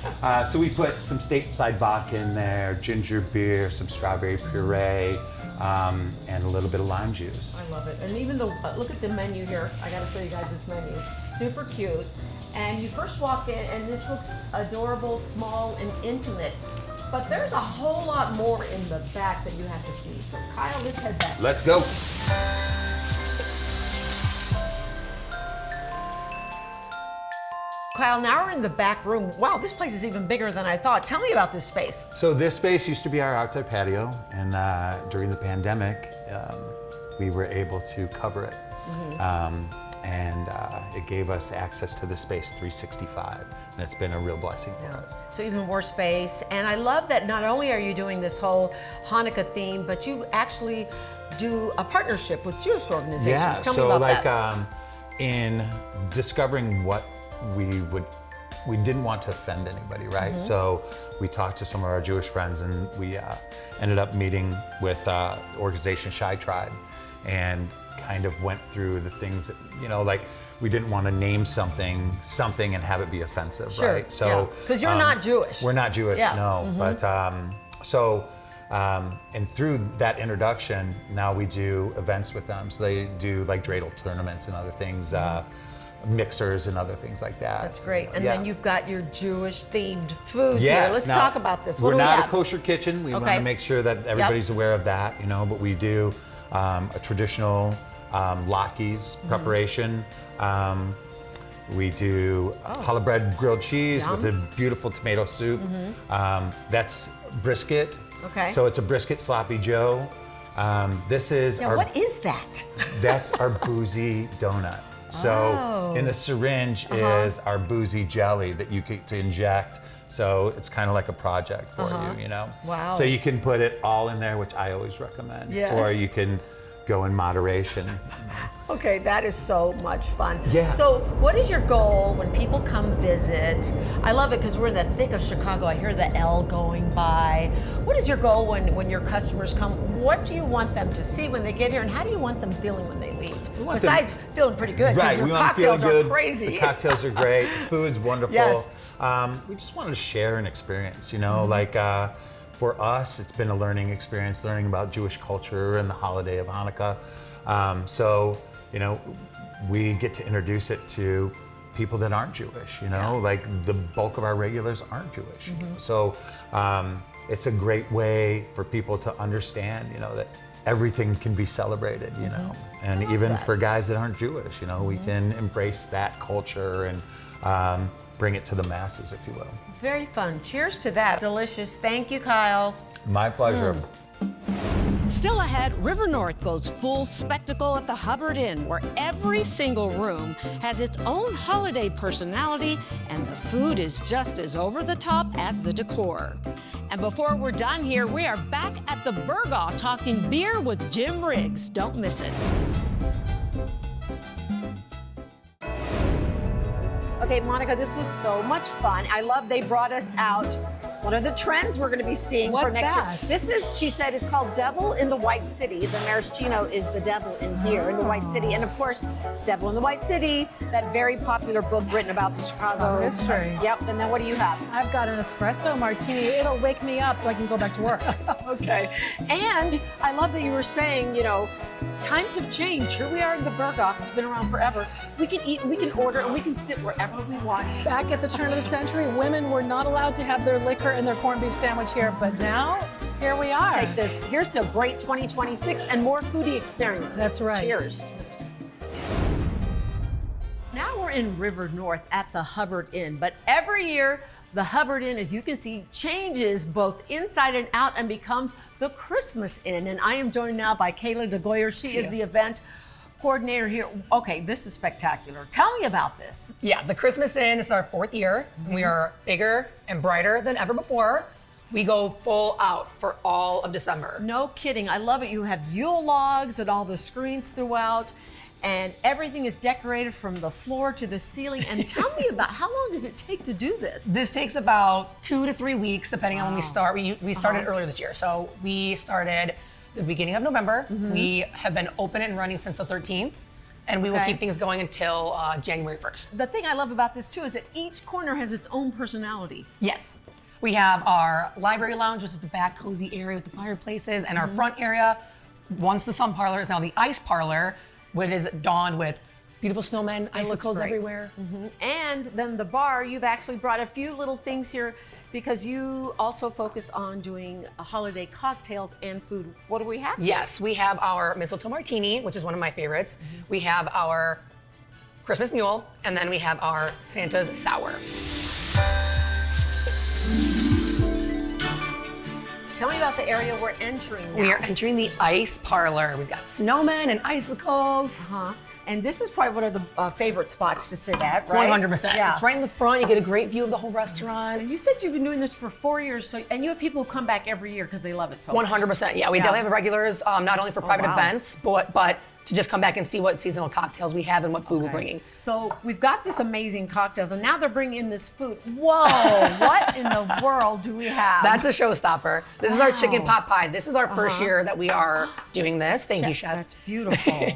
So we put some stateside vodka in there, ginger beer, some strawberry puree, and a little bit of lime juice. I love it. And even look at the menu here. I got to show you guys this menu. Super cute. And you first walk in, and this looks adorable, small, and intimate. But there's a whole lot more in the back that you have to see. So, Kyle, let's head back. Let's go. Kyle, now we're in the back room. Wow, this place is even bigger than I thought. Tell me about this space. So this space used to be our outside patio, and during the pandemic, we were able to cover it. and it gave us access to the space 365, and it's been a real blessing for us. So even more space, and I love that not only are you doing this whole Hanukkah theme, but you actually do a partnership with Jewish organizations. Yeah, Tell me so about like that. In discovering what we didn't want to offend anybody, right? Mm-hmm. So we talked to some of our Jewish friends, and we ended up meeting with the organization Shy Tribe, and kind of went through the things that, you know, like we didn't want to name something and have it be offensive, Sure, right? So because you're not Jewish. we're not Jewish, Yeah. no. But and through that introduction, now we do events with them. So they do like dreidel tournaments and other things, mixers and other things like that. That's great. And Yeah. then you've got your Jewish themed foods Yes, here. Let's now, talk about this. What we're do we not have? a kosher kitchen. We want Okay. to make sure that everybody's aware of that, you know, but we do a traditional latkes preparation. We do challah bread grilled cheese with a beautiful tomato soup. That's brisket. Okay. So it's a brisket sloppy Joe. This is Now, our what is that? that's our boozy donut. So in the syringe is our boozy jelly that you get to inject. So it's kind of like a project for you know? Wow. So you can put it all in there, which I always recommend. Yes. Or you can go in moderation. Okay, that is so much fun. Yeah. So what is your goal when people come visit? I love it because we're in the thick of Chicago. I hear the L going by. What is your goal when your customers come? What do you want them to see when they get here, and how do you want them feeling when they leave? want Besides feeling pretty good, because Right, your we want to feel cocktails good. are crazy. The cocktails are great. The food's wonderful. Yes. We just wanted to share an experience, you know, like for us, it's been a learning experience, learning about Jewish culture and the holiday of Hanukkah. So, you know, we get to introduce it to people that aren't Jewish, you know, like the bulk of our regulars aren't Jewish. So it's a great way for people to understand, you know, that everything can be celebrated, you know, and even for guys that aren't Jewish, you know, we can embrace that culture and bring it to the masses, if you will. Very fun. Cheers to that. Delicious. Thank you, Kyle. My pleasure. Still ahead, River North goes full spectacle at the Hubbard Inn, where every single room has its own holiday personality, and the food is just as over the top as the decor. And before we're done here, we are back at the Berghoff talking beer with Jim Riggs. Don't miss it. Okay, Monica, this was so much fun. I love they brought us out one of the trends we're going to be seeing What's for next that? year. This is, she said, it's called Devil in the White City. The maraschino is the devil in here, in the White City. And of course, Devil in the White City, that very popular book written about the Chicago history. Yep, and then what do you have? I've got an espresso martini. It'll wake me up so I can go back to work. Okay. And I love that you were saying, you know, times have changed. Here we are in the Berghoff. It's been around forever. We can eat, we can order, and we can sit wherever we want. Back at the turn of the century, women were not allowed to have their liquor and their corned beef sandwich here, but now, here we are. Take this. Here's to a great 2026 and more foodie experiences. That's right. Cheers. Now we're in River North at the Hubbard Inn, but every year the Hubbard Inn, as you can see, changes both inside and out and becomes the Christmas Inn. And I am joined now by Kayla DeGoyer. She is the event coordinator here. Okay, this is spectacular. Tell me about this. Yeah, the Christmas Inn is our 4th year. And we are bigger and brighter than ever before. We go full out for all of December. No kidding. I love it. You have Yule logs and all the screens throughout, and everything is decorated from the floor to the ceiling. And tell me about how long does it take to do this? This takes about 2 to 3 weeks, depending on when we start. We started earlier this year. So we started the beginning of November. We have been open and running since the 13th. And we will keep things going until January 1st. The thing I love about this too is that each corner has its own personality. Yes. We have our library lounge, which is the back cozy area with the fireplaces, and our front area, once the sun parlor, is now the ice parlor, which is dawned with beautiful snowmen, icicles everywhere. And then the bar, you've actually brought a few little things here because you also focus on doing holiday cocktails and food. What do we have? Yes, we have our mistletoe martini, which is one of my favorites. We have our Christmas mule, and then we have our Santa's sour. Tell me about the area we're entering now. We are entering the ice parlor. We've got snowmen and icicles. And this is probably one of the favorite spots to sit at, right? 100%. Yeah. It's right in the front. You get a great view of the whole restaurant. You said you've been doing this for 4 years, and you have people who come back every year because they love it so much. 100%. Yeah, we definitely have regulars, not only for private events, but to just come back and see what seasonal cocktails we have and what food we're bringing. So we've got this amazing cocktails, and now they're bringing in this food. Whoa, what in the world do we have? That's a showstopper. This is our chicken pot pie. This is our first year that we are doing this. Thank you, Chef. That's beautiful.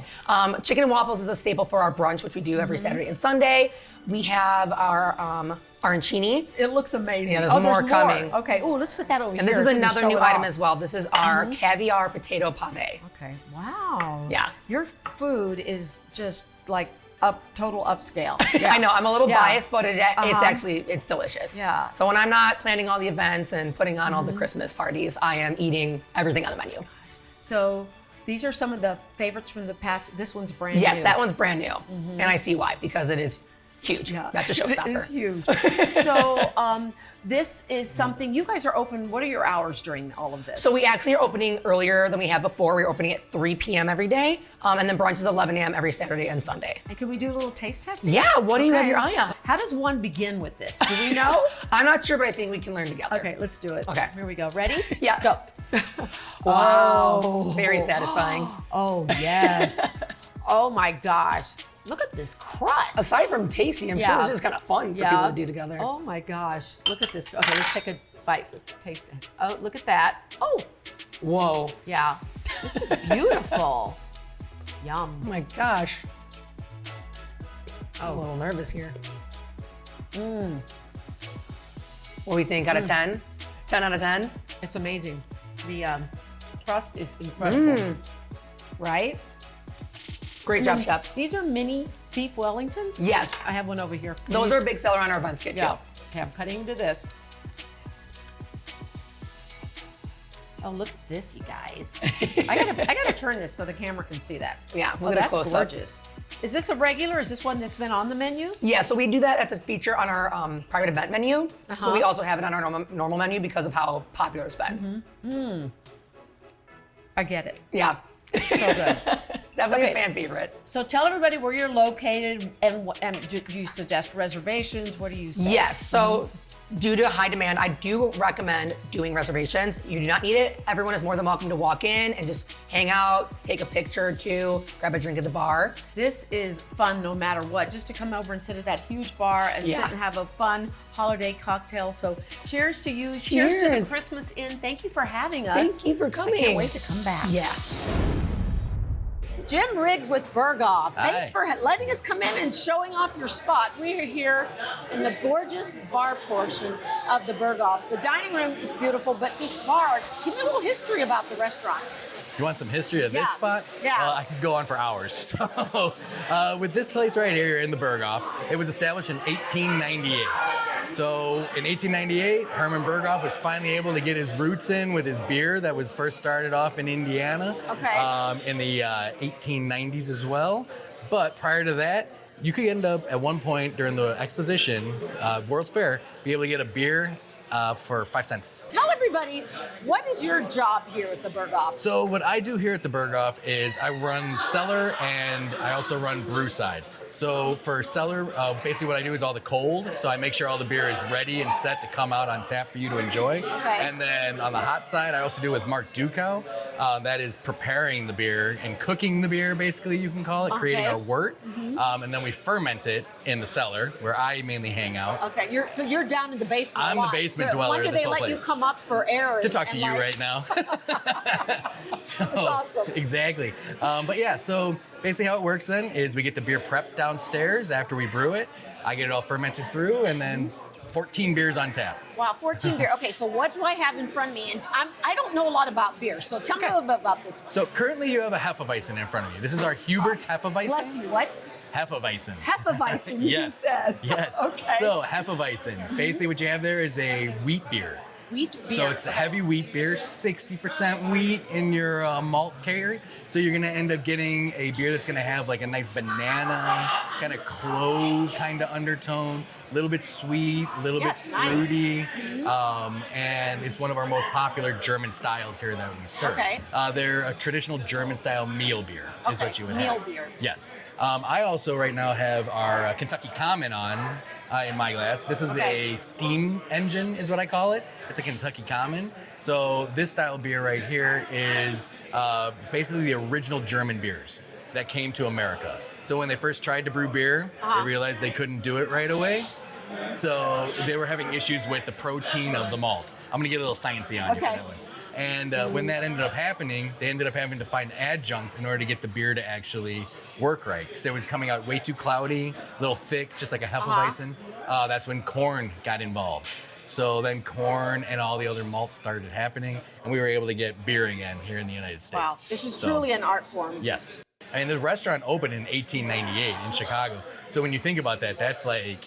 Chicken and waffles is a staple for our brunch, which we do every Saturday and Sunday. We have our arancini. It looks amazing. Yeah, there's more coming. Okay, let's put that over here. And this is so we can another show new it item off. as well. This is our caviar potato pave. Okay, wow. Yeah. Your food is just like total upscale. I know, I'm a little Yeah. biased, but it's delicious. Yeah. So when I'm not planning all the events and putting on all the Christmas parties, I am eating everything on the menu. So these are some of the favorites from the past. This one's brand new. Yes, that one's brand new. And I see why, because it is huge. Yeah. That's a showstopper. It is huge. So this is something, you guys are open, what are your hours during all of this? So we actually are opening earlier than we have before. We're opening at 3 p.m. every day. And then brunch is 11 a.m. every Saturday and Sunday. And can we do a little taste test? Yeah, what do you have your eye on? How does one begin with this? Do we know? I'm not sure, but I think we can learn together. Okay, let's do it. Okay. Here we go. Ready? Yeah. Go. Wow. Very satisfying. Oh, yes. Oh my gosh. Look at this crust. Aside from tasty, I'm sure this is kind of fun for people to do together. Oh my gosh. Look at this. Okay, let's take a bite. Taste test. Oh, look at that. Oh, Whoa. yeah. This is beautiful. Yum. Oh my gosh. I'm a little nervous here. What do we think out of 10? 10 out of 10? It's amazing. The crust is incredible. Right? Great job, Chef. These are mini beef Wellingtons? Yes. I have one over here. Those are a big seller on our events kit, Yeah. too. Okay, I'm cutting into this. Oh, look at this, you guys. I gotta turn this so the camera can see that. Yeah, we'll Oh, get a that's close up. gorgeous. Is this a regular? Is this one that's been on the menu? Yeah, so we do that as a feature on our private event menu. But we also have it on our normal menu because of how popular it's been. I get it. Yeah. So good. Definitely Okay. a fan favorite. So tell everybody where you're located and do you suggest reservations? What do you say? Yes, so due to high demand, I do recommend doing reservations. You do not need it. Everyone is more than welcome to walk in and just hang out, take a picture or two, grab a drink at the bar. This is fun no matter what, just to come over and sit at that huge bar and sit and have a fun holiday cocktail. So cheers to you. Cheers to the Cheers. Christmas Inn. Thank you for having us. Thank you for coming. I can't wait to come back. Yeah. Jim Riggs with Berghoff. Thanks Hi. for letting us come in and showing off your spot. We are here in the gorgeous bar portion of the Berghoff. The dining room is beautiful, but this bar, give me a little history about the restaurant. You want some history of Yeah. this spot? Yeah. Well, I could go on for hours. So, with this place right here in the Berghoff, it was established in 1898. So, in 1898, Herman Berghoff was finally able to get his roots in with his beer that was first started off in Indiana in the 1890s as well. But prior to that, you could end up at one point during the exposition, World's Fair, be able to get a beer for 5 cents. Tell everybody, what is your job here at the Berghoff? So what I do here at the Berghoff is I run cellar and I also run brew side. So for cellar, basically what I do is all the cold. So I make sure all the beer is ready and set to come out on tap for you to enjoy. Okay. And then on the hot side, I also do with Mark Dukow. That is preparing the beer and cooking the beer, basically you can call it, creating our wort. And then we ferment it in the cellar where I mainly hang out. Okay, so you're down in the basement. I'm a the lot. basement So dweller when do of this they whole let place. you come up for air? To talk to you like- right now. So, That's awesome. Exactly. But yeah, so basically how it works then is we get the beer prepped downstairs after we brew it. I get it all fermented through and then 14 beers on tap. Wow, 14 beer. Okay, so what do I have in front of me? And I don't know a lot about beer, so tell me a little bit about this one. So currently you have a Hefeweizen in front of you. This is our Hubert's Hefeweizen. Bless you, what? Hefeweizen. Hefeweizen, you Yes. said. Yes. Okay. So Hefeweizen. Basically what you have there is a wheat beer. Wheat beer. So it's a heavy wheat beer, 60% wheat in your malt carry. So you're gonna end up getting a beer that's gonna have like a nice banana, kind of clove kind of undertone, a little bit sweet, a little bit it's nice. fruity, and it's one of our most popular German styles here that we serve. Okay. They're a traditional German style meal beer, is what you would meal have. beer. Yes. I also right now have our Kentucky Common on in my glass. This is a steam engine, is what I call it. It's a Kentucky Common. So this style of beer right here is basically the original German beers that came to America. So when they first tried to brew beer, they realized they couldn't do it right away. So they were having issues with the protein of the malt. I'm gonna get a little sciencey on you for that one. And when that ended up happening, they ended up having to find adjuncts in order to get the beer to actually work right. Because it was coming out way too cloudy, a little thick, just like a Hefeweizen. That's when corn got involved. So then corn and all the other malts started happening, and we were able to get beer again here in the United States. Wow, this is truly an art form. Yes. I mean, the restaurant opened in 1898 in Chicago. So when you think about that, that's like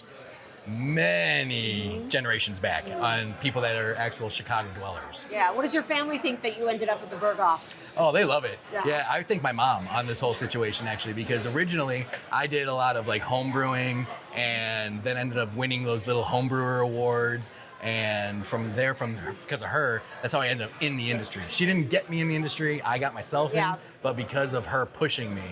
many generations back on people that are actual Chicago dwellers. Yeah, what does your family think that you ended up at the Berghoff? Oh, they love it. Yeah. I thank my mom on this whole situation actually, because originally I did a lot of like home brewing and then ended up winning those little home brewer awards. And from there, because of her, that's how I ended up in the industry. She didn't get me in the industry, I got myself in, but because of her pushing me,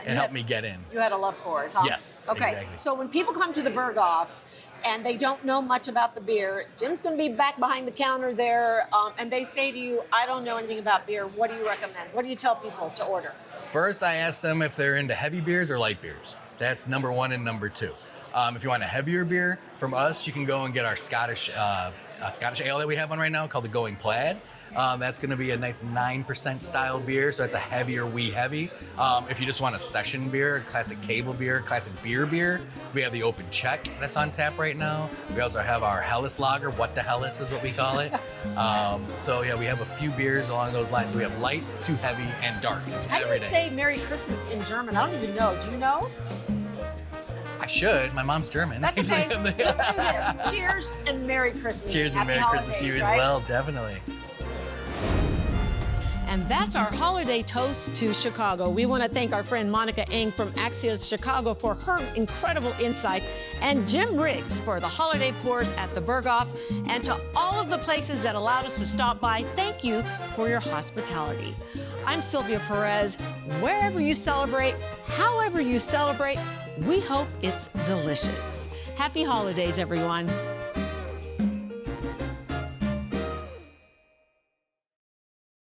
it helped me get in. You had a love for it, huh? Yes, Okay, exactly. so when people come to the Berghoff and they don't know much about the beer, Jim's going to be back behind the counter there, and they say to you, I don't know anything about beer, what do you recommend? What do you tell people to order? First, I ask them if they're into heavy beers or light beers. That's number one and number two. If you want a heavier beer from us, you can go and get our Scottish ale that we have on right now called the Going Plaid. That's going to be a nice 9% style beer, so it's a heavier wee heavy. If you just want a session beer, a classic table beer, classic beer, we have the Open Check that's on tap right now. We also have our Helles Lager, What the Helles is what we call it. So yeah, we have a few beers along those lines. So we have light to heavy and dark. How do you say Merry Christmas in German? I don't even know. Do you know? I should. My mom's German. That's okay. Let's do this. Cheers and Merry Christmas. Cheers and Merry Christmas to you as well, definitely. And that's our holiday toast to Chicago. We want to thank our friend Monica Eng from Axios Chicago for her incredible insight, and Jim Riggs for the holiday pours at the Berghoff. And to all of the places that allowed us to stop by, thank you for your hospitality. I'm Sylvia Perez. Wherever you celebrate, however you celebrate, we hope it's delicious. Happy holidays, everyone.